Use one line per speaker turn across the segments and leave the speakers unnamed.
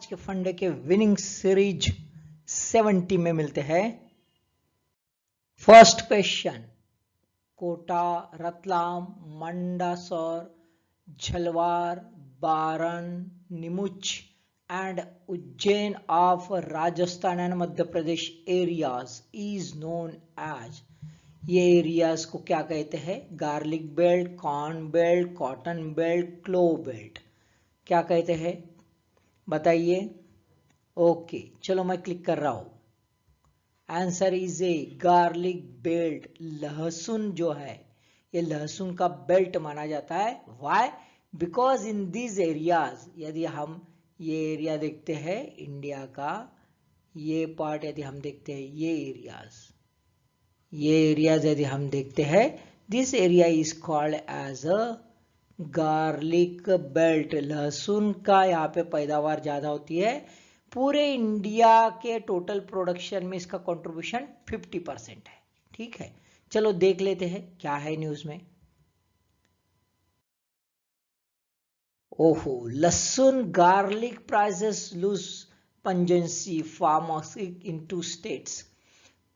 आज के फंडे के विनिंग सीरीज 70 में मिलते हैं। फर्स्ट क्वेश्चन, कोटा, रतलाम, मंदसौर, झलवार, बारन, नीमुच and Ujjain of Rajasthan and Madhya Pradesh areas is known as, ये एरियाज को क्या कहते हैं? Garlic belt, corn belt, cotton belt, clove belt, क्या कहते हैं बताइए। ओके चलो मैं क्लिक कर रहा हूं। Answer is a garlic belt. लहसुन जो है ये लहसुन का बेल्ट माना जाता है। Why? Because in this areas, यदि हम ये एरिया देखते हैं इंडिया का, ये पार्ट यदि हम देखते हैं, ये एरियाज यदि हम देखते हैं, this area is called as a garlic belt. लहसुन का यहाँ पे पैदावार ज्यादा होती है। पूरे इंडिया के टोटल प्रोडक्शन में इसका कंट्रीब्यूशन 50% है। ठीक है, चलो देख लेते हैं क्या है न्यूज में। ओहो, लहसुन garlic prices lose pungency farmers in 2 states.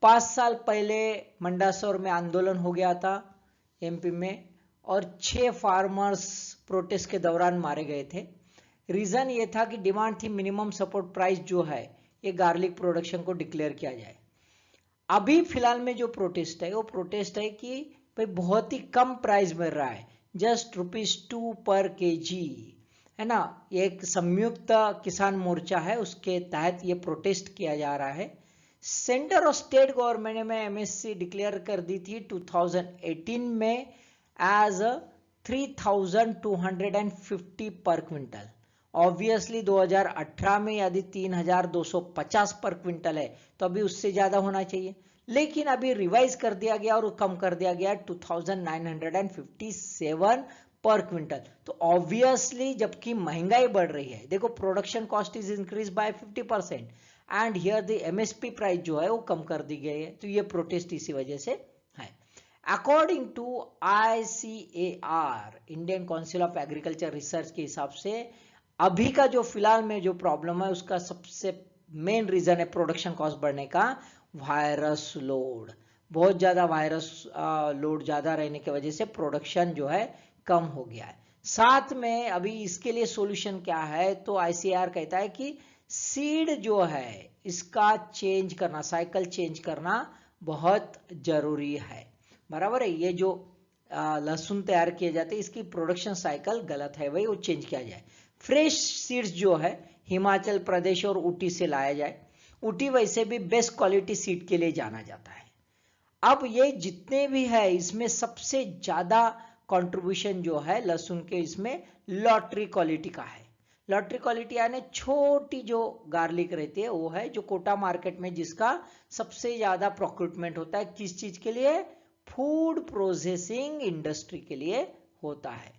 5 साल पहले मंदसौर में आंदोलन हो गया था एमपी में, और 6 फार्मर्स प्रोटेस्ट के दौरान मारे गए थे। रीजन ये था कि डिमांड थी मिनिमम सपोर्ट प्राइस जो है ये गार्लिक प्रोडक्शन को डिक्लेयर किया जाए। अभी फिलहाल में जो प्रोटेस्ट है वो प्रोटेस्ट है कि भाई बहुत ही कम प्राइस मिल रहा है, जस्ट ₹2 पर केजी, है ना। एक संयुक्त किसान मोर्चा है, उसके तहत ये प्रोटेस्ट किया जा रहा है। सेंटर और स्टेट गवर्नमेंट में एमएसपी डिक्लेयर कर दी थी 2018 में एज 3,250 पर क्विंटल। ऑब्वियसली 2018 में यदि 3,250 पर क्विंटल है तो अभी उससे ज्यादा होना चाहिए, लेकिन अभी रिवाइज कर दिया गया और कम कर दिया गया 2,957 पर क्विंटल। तो ऑब्वियसली जबकि महंगाई बढ़ रही है, देखो production cost is increase by 50% and here the MSP price जो है वो कम कर दी गई है। तो ये प्रोटेस्ट इसी वजह से है। According to ICAR, Indian council of agriculture research के हिसाब से अभी का जो फिलहाल में जो प्रॉब्लम है उसका सबसे मेन रीजन है प्रोडक्शन कॉस्ट बढ़ने का वायरस लोड। बहुत ज्यादा वायरस लोड ज्यादा रहने की वजह से प्रोडक्शन जो है कम हो गया है। साथ में अभी इसके लिए सॉल्यूशन क्या है, तो ICAR कहता है कि सीड जो है इसका चेंज करना, साइकिल चेंज करना बहुत जरूरी है। बराबर है, ये जो लहसुन तैयार किए जाते हैं इसकी प्रोडक्शन साइकिल गलत है, वही वो चेंज किया जाए। फ्रेश सीड्स जो है हिमाचल प्रदेश और ऊटी से लाया जाए। ऊटी वैसे भी बेस्ट क्वालिटी सीड के लिए जाना जाता है। अब ये जितने भी है इसमें सबसे ज्यादा कंट्रीब्यूशन जो है लहसुन के इसमें लॉटरी क्वालिटी का है। लॉटरी क्वालिटी यानी छोटी जो गार्लिक रहती है वो है, जो कोटा मार्केट में जिसका सबसे ज्यादा प्रोक्यूरमेंट होता है। किस चीज के लिए? फूड प्रोसेसिंग इंडस्ट्री के लिए होता है।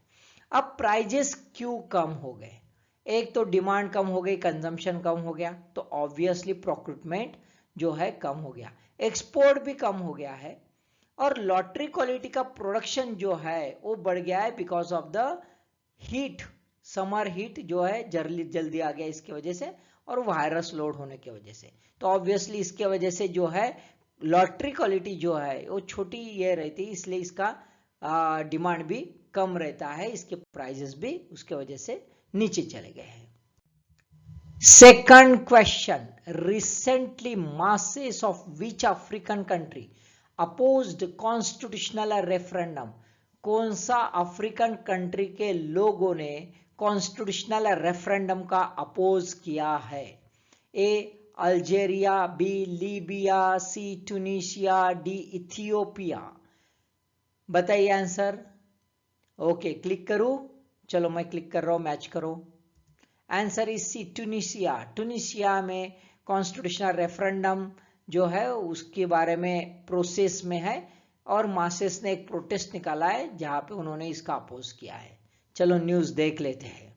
अब प्राइजेस क्यों कम हो गए? एक तो डिमांड कम हो गई, कंजम्पशन कम हो गया, तो ऑब्वियसली प्रोक्यूरमेंट जो है कम हो गया, एक्सपोर्ट भी कम हो गया है, और लॉटरी क्वालिटी का प्रोडक्शन जो है वो बढ़ गया है because of the heat. Summer heat जो है जल्दी आ गया इसकी वजह से, और वायरस लोड होने की वजह से। तो ऑब्वियसली इसके वजह से जो है लॉटरी क्वालिटी जो है वो छोटी ये रहती है, इसलिए इसका डिमांड भी कम रहता है, इसके प्राइजेस भी उसके वजह से नीचे चले गए हैं। Second question, recently masses of which African country opposed constitutional referendum? कौन सा अफ्रीकन कंट्री के लोगों ने कॉन्स्टिट्यूशनल रेफरेंडम का अपोज किया है? A Algeria, B Libya, C Tunisia, D Ethiopia. बताइए आंसर। ओके क्लिक करूं? चलो मैं क्लिक कर रहा हूं, मैच करो। Answer is C Tunisia. Tunisia में कॉन्स्टिट्यूशनल रेफरेंडम जो है उसके बारे में प्रोसेस में है, और मासेस ने एक प्रोटेस्ट निकाला है जहां पे उन्होंने इसका अपोज किया है। चलो न्यूज देख लेते हैं।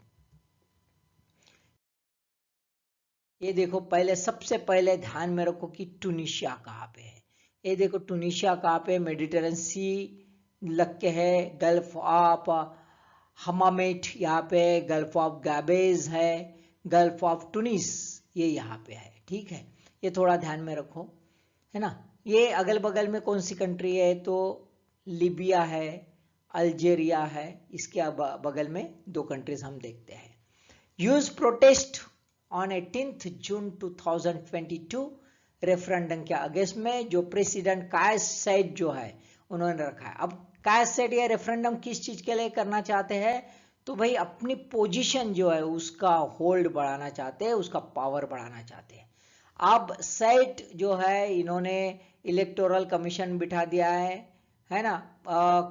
ये देखो, पहले सबसे पहले ध्यान में रखो कि ट्यूनीशिया कहाँ पे है। ये देखो ट्यूनीशिया कहाँ पे? मेडिटेरेनियन सी लग के है, गल्फ ऑफ हमामेट यहाँ पे, गल्फ ऑफ गैबेज है, गल्फ ऑफ टूनिस ये यहाँ पे है, ठीक है, ये थोड़ा ध्यान में रखो, है ना। ये अगल बगल में कौन सी कंट्री है, तो लीबिया है, अल्जेरिया है, इसके बगल में दो कंट्रीज हम देखते हैं। Use protest on 18 June 2022 referendum के अगेंस्ट में जो प्रेसिडेंट कायस सैयद जो है उन्होंने रखा है। अब कायस सैयद ये रेफरेंडम किस चीज के लिए करना चाहते हैं, तो भाई अपनी पोजीशन जो है उसका होल्ड बढ़ाना चाहते हैं, उसका पावर बढ़ाना चाहते हैं। अब सैयद जो है इन्होंने इलेक्टोरल कमीशन बिठा दिया है ना,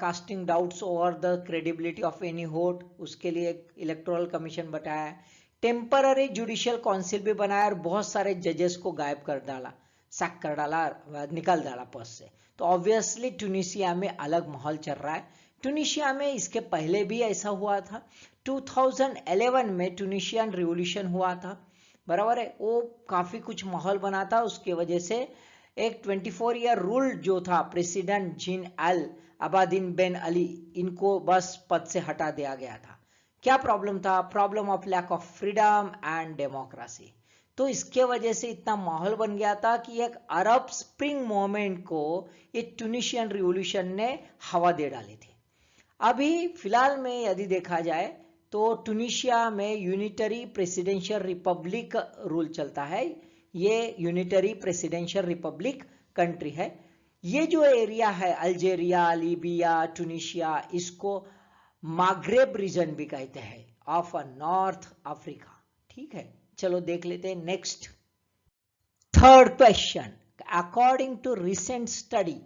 casting doubts over the credibility of any vote, उसके लिए एक इलेक्टोरल कमीशन बैठाया है। टेम्पररी जुडिशियल काउंसिल भी बनाया और बहुत सारे जजेस को गायब कर डाला, सैक कर डाला, निकाल डाला पोस्ट से। तो ऑब्वियसली ट्यूनिशिया में अलग माहौल चल रहा है। ट्यूनिशिया में इसके पहले भी ऐसा हुआ था, 2011 में ट्यूनिशियन रिवॉल्यूशन हुआ था, बराबर है, वो काफी कुछ माहौल बना था, उसके वजह से एक 24 ईयर रूल जो था प्रेसिडेंट जीन अल अबादीन बेन अली, इनको बस पद से हटा दिया गया था। क्या प्रॉब्लम था, problem of lack of freedom and democracy. तो इसके वजह से इतना माहौल बन गया था कि एक अरब स्प्रिंग मूवमेंट को ये ट्यूनिशियन रिवॉल्यूशन ने हवा दे डाली थी। अभी फिलहाल में यदि देखा जाए तो ट्यूनिशिया में यूनिटरी प्रेसिडेंशियल रिपब्लिक रूल चलता है, ये यूनिटरी प्रेसिडेंशियल रिपब्लिक कंट्री है। ये जो एरिया है अल्जेरिया, लीबिया, ट्यूनिशिया, इसको माग्रेब रीजन भी कहते हैं ऑफ नॉर्थ अफ्रीका, ठीक है। चलो देख लेते हैं next. Third question, according to recent study,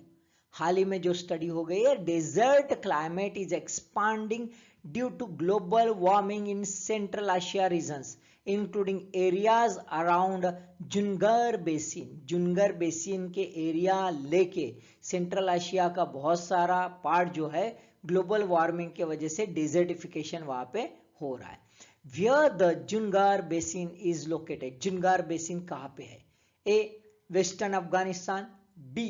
हाल ही में जो स्टडी हो गई है, desert climate is expanding due to global warming in central Asia regions including areas around Junggar basin. Junggar basin के एरिया लेके सेंट्रल एशिया का बहुत सारा पार्ट जो है ग्लोबल वार्मिंग के वजह से डेजर्टिफिकेशन वहां पे हो रहा है। Where the Junggar basin is located, Junggar basin कहाँ पे है, A western Afghanistan, B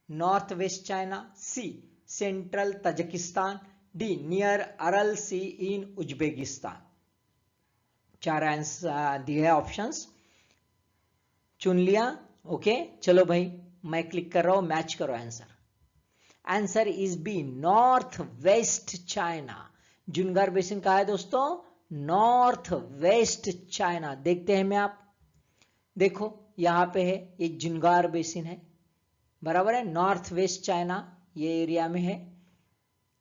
north west China, C central Tajikistan, D near Aral sea in Uzbekistan. चार आंसर दिए ऑप्शंस, चुन लिया, ओके। चलो भाई मैं क्लिक कर रहा हूं, मैच करो answer. Answer is B north west China. Junggar basin कहा है दोस्तों, नॉर्थ वेस्ट चाइना। देखते हैं मैं, आप देखो यहां पे है, ये जुन्गार बेसिन है, बराबर है, नॉर्थ वेस्ट चाइना ये एरिया में है।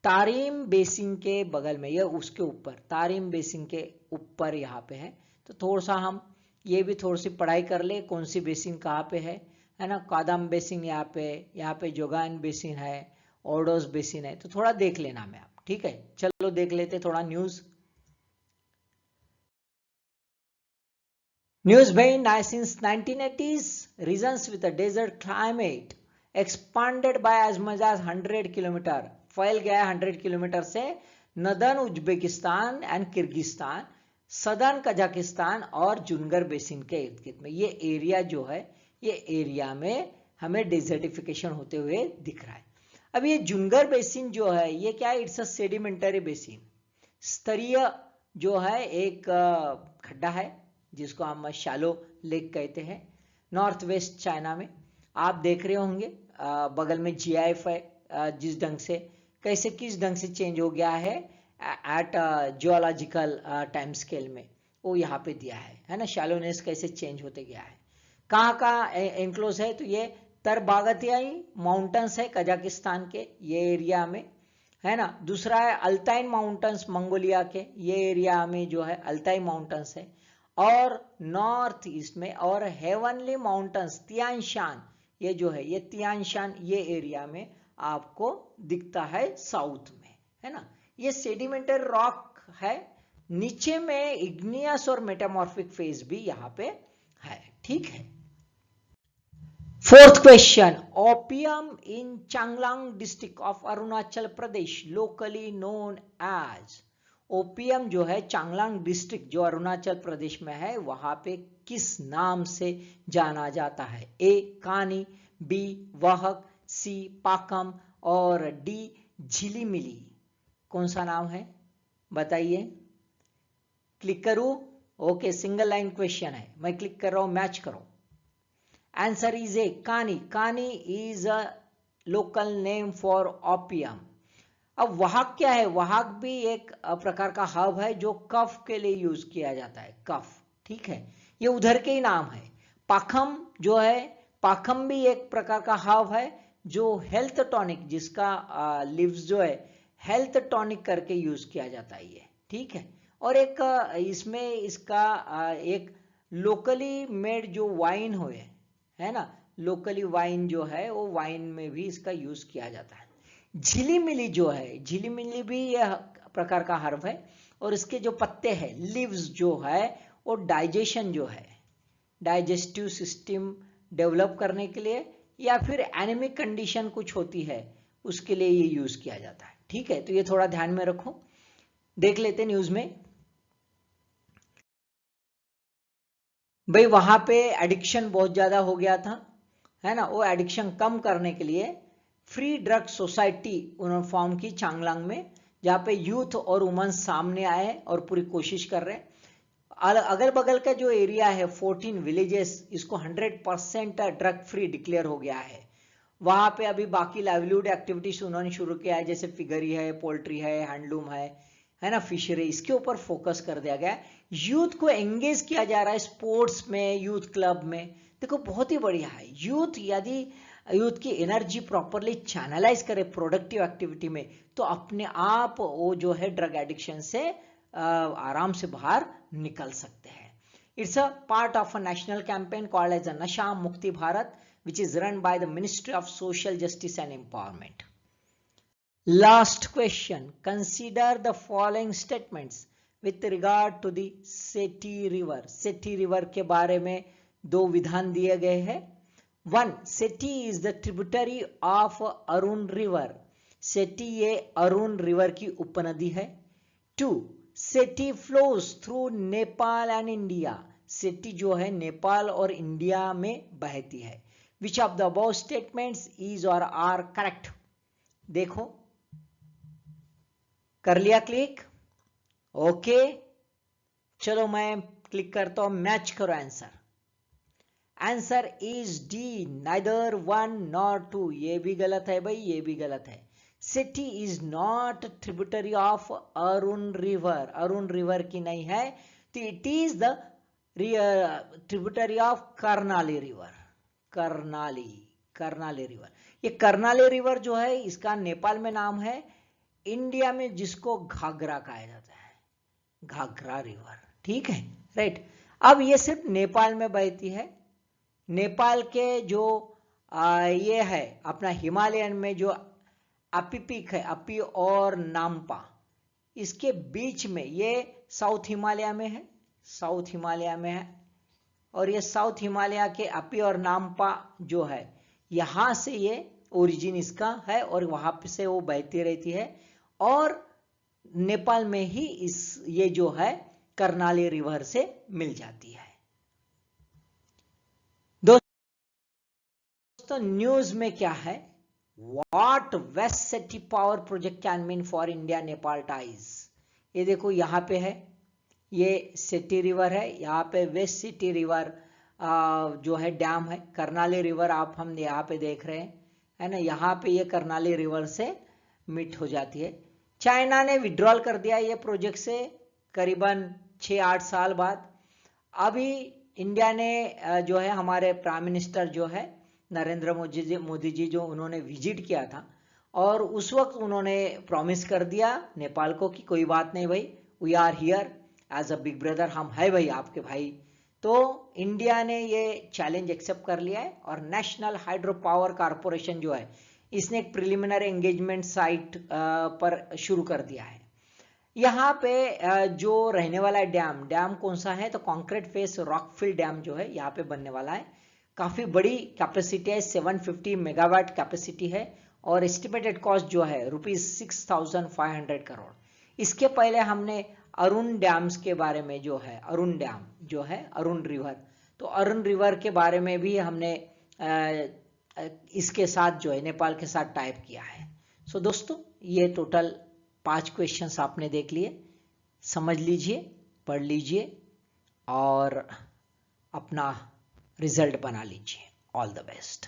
तारिम बेसिन के बगल में, ये उसके ऊपर, तारिम बेसिन के ऊपर यहाँ पे है। तो थोड़ा सा हम ये भी थोड़ी सी पढ़ाई कर ले, कौन सी बेसिन कहाँ पे है ना। कादम बेसिन यहाँ पे जोगान बेसिन है, ओडोस बेसिन है, तो थोड़ा देख लेना में आप, ठीक है। चलो देख लेते थोड़ा न्यूज भाई। Since 1980s regions with a desert climate expanded by as much as 100 kilometre, फैल गया 100 किलोमीटर से northern Uzbekistan and Kyrgyzstan, southern Kazakhstan और जुन्गर बेसिन के इर्द गिर्द में। ये एरिया जो है, ये एरिया में हमें डेजर्टिफिकेशन होते हुए दिख रहा है। अब ये जुन्गर बेसिन जो है ये क्या है, इट्स अ सेडिमेंटरी बेसिन, स्तरीय जो है एक खड्डा है जिसको हम शैलो लेक कहते हैं, नॉर्थ वेस्ट चाइना में। आप देख रहे होंगे बगल में GIF है, जिस ढंग से कैसे किस ढंग से चेंज हो गया है एट जियोलॉजिकल टाइम स्केल में, वो यहाँ पे दिया है ना, शैलोनेस कैसे चेंज होते गया है। कहाँ कहाँ एंक्लोज है, तो ये तरबागतियाई माउंटेन्स है कजाकिस्तान के ये एरिया में, है ना। दूसरा है अल्ताइन माउंटेन्स मंगोलिया के, ये एरिया में जो है अल्ताई माउंटेन्स है। और नॉर्थ ईस्ट में और हेवनली माउंटेन्स तियानशान, ये जो है ये तियानशान ये एरिया में आपको दिखता है साउथ में, है ना। ये सेडिमेंटरी रॉक है, नीचे में इग्नियस और मेटामॉर्फिक फेज भी यहाँ पे है, ठीक है। Fourth question, opium in Changlang district of Arunachal Pradesh locally known as. Opium जो है चांगलांग डिस्ट्रिक्ट जो अरुणाचल प्रदेश में है वहां पे किस नाम से जाना जाता है, ए कानी, बी वाहक, सी पाकम और डी झिलीमिली। कौन सा नाम है बताइए, क्लिक करूं, ओके, सिंगल लाइन क्वेश्चन है, मैं क्लिक कर रहा हूं, मैच करो। आंसर इज ए कानी। कानी is a local name for opium. अब वाहक क्या है? वाहक भी एक प्रकार का हब है जो कफ के लिए यूज किया जाता है, कफ, ठीक है, ये उधर के ही नाम है। पाखम जो है, पाखम भी एक प्रकार का हब है जो हेल्थ टॉनिक, जिसका लिव्स जो है हेल्थ टॉनिक करके यूज किया जाता है ये, ठीक है। और एक इसमें इसका एक लोकली मेड जो वाइन हुए है ना, लोकली वाइन जो है वो वाइन में भी इसका यूज किया जाता है। झिलीमिली जो है, झिलीमिली भी यह प्रकार का हर्ब है और इसके जो पत्ते हैं, लीव्स जो है, वो डाइजेशन जो है, डाइजेस्टिव सिस्टम डेवलप करने के लिए या फिर एनीमिक कंडीशन कुछ होती है उसके लिए ये यूज किया जाता है, ठीक है। तो ये थोड़ा ध्यान में रखो। देख लेते न्यूज में, भाई वहां पे एडिक्शन बहुत ज्यादा हो गया था, है ना, वो एडिक्शन कम करने के लिए फ्री ड्रग सोसाइटी उन्होंने फॉर्म की चांगलांग में, जहां पे यूथ और वुमेन्स सामने आए और पूरी कोशिश कर रहे हैं। अगल बगल का जो एरिया है 14 विलेजेस, इसको 100% ड्रग फ्री डिक्लेयर हो गया है। वहां पे अभी बाकी लाइवलीहुड एक्टिविटीज उन्होंने शुरू किया है, जैसे फिगरी है, पोल्ट्री है, हैंडलूम है ना, फिशरी, इसके ऊपर फोकस कर दिया गया है। यूथ को एंगेज किया जा रहा है स्पोर्ट्स में, यूथ क्लब में। देखो बहुत ही बढ़िया है। यूथ यदि यूथ की एनर्जी प्रॉपरली चैनलाइज करे प्रोडक्टिव एक्टिविटी में, तो अपने आप वो जो है ड्रग एडिक्शन से आराम से बाहर निकल सकते हैं। It's a part of a national campaign called as a Nasha Mukti Bharat, which is run by the Ministry of Social Justice and Empowerment. Last question. Consider the following statements with regard to the Seti River. Seti River के बारे में दो विधान दिए गए हैं। 1. Seti is the tributary of Arun River. Seti ये Arun river की उपनदी है। 2. Seti flows through Nepal and India. Seti जो है नेपाल और इंडिया में बहती है। Which of the above statements is or are correct? देखो, कर लिया क्लिक? ओके, चलो मैं क्लिक करता हूं, मैच करो answer. Answer is D, neither 1 nor 2। ये भी गलत है भाई, ये भी गलत है। City is not tributary of Arun river, Arun river की नहीं है, तो it is the tributary of Karnali river. Karnali river, ये कर्नाली रिवर जो है इसका नेपाल में नाम है, इंडिया में जिसको घाघरा कहा जाता है, घाघरा रिवर, ठीक है, राइट। अब ये सिर्फ नेपाल में बहती है। नेपाल के जो ये है अपना हिमालयन में जो अपी पीक है, अपी और नाम्पा, इसके बीच में ये साउथ हिमालय में है, साउथ हिमालय में है। और ये साउथ हिमालय के अपी और नाम्पा जो है, यहां से ये ओरिजिन इसका है और वहां से वो बहती रहती है और नेपाल में ही ये जो है कर्नाली रिवर से मिल जाती है। दोस्तों न्यूज में क्या है, what west Seti power project can mean for India Nepal ties. ये देखो यहां पे है, ये सेटी रिवर है, यहाँ पे वेस्ट सिटी रिवर जो है डैम है, कर्नाली रिवर आप हम यहाँ पे देख रहे हैं, है ना, यहाँ पे ये कर्नाली रिवर से मीट हो जाती है। चाइना ने विड्रॉल कर दिया ये प्रोजेक्ट से करीबन 6-8 साल बाद। अभी इंडिया ने जो है हमारे प्राइम मिनिस्टर जो है नरेंद्र मोदी जी जो उन्होंने विजिट किया था और उस वक्त उन्होंने प्रॉमिस कर दिया नेपाल को कि कोई बात नहीं भाई, we are here as a big brother, हम है भाई आपके भाई। तो इंडिया ने ये चैलेंज एक्सेप्ट कर लिया है और नेशनल हाइड्रो पावर कारपोरेशन जो है इसने एक प्रिलिमिनरी एंगेजमेंट साइट पर शुरू कर दिया है। यहाँ पे जो रहने वाला डैम कौन सा है, तो कॉन्क्रीट फेस रॉकफिल डैम जो है यहाँ पे बनने वाला है। काफी बड़ी कैपेसिटी है, 750 मेगावाट कैपेसिटी है और एस्टिमेटेड कॉस्ट जो है ₹6,500 करोड़। इसके पहले हमने अरुण डैम्स के बारे में जो है, अरुण डैम जो है अरुण रिवर, तो अरुण रिवर के बारे में भी हमने इसके साथ जो है नेपाल के साथ टाइप किया है। सो दोस्तों ये टोटल 5 क्वेश्चंस आपने देख लिए, समझ लीजिए, पढ़ लीजिए और अपना रिजल्ट बना लीजिए। All the best.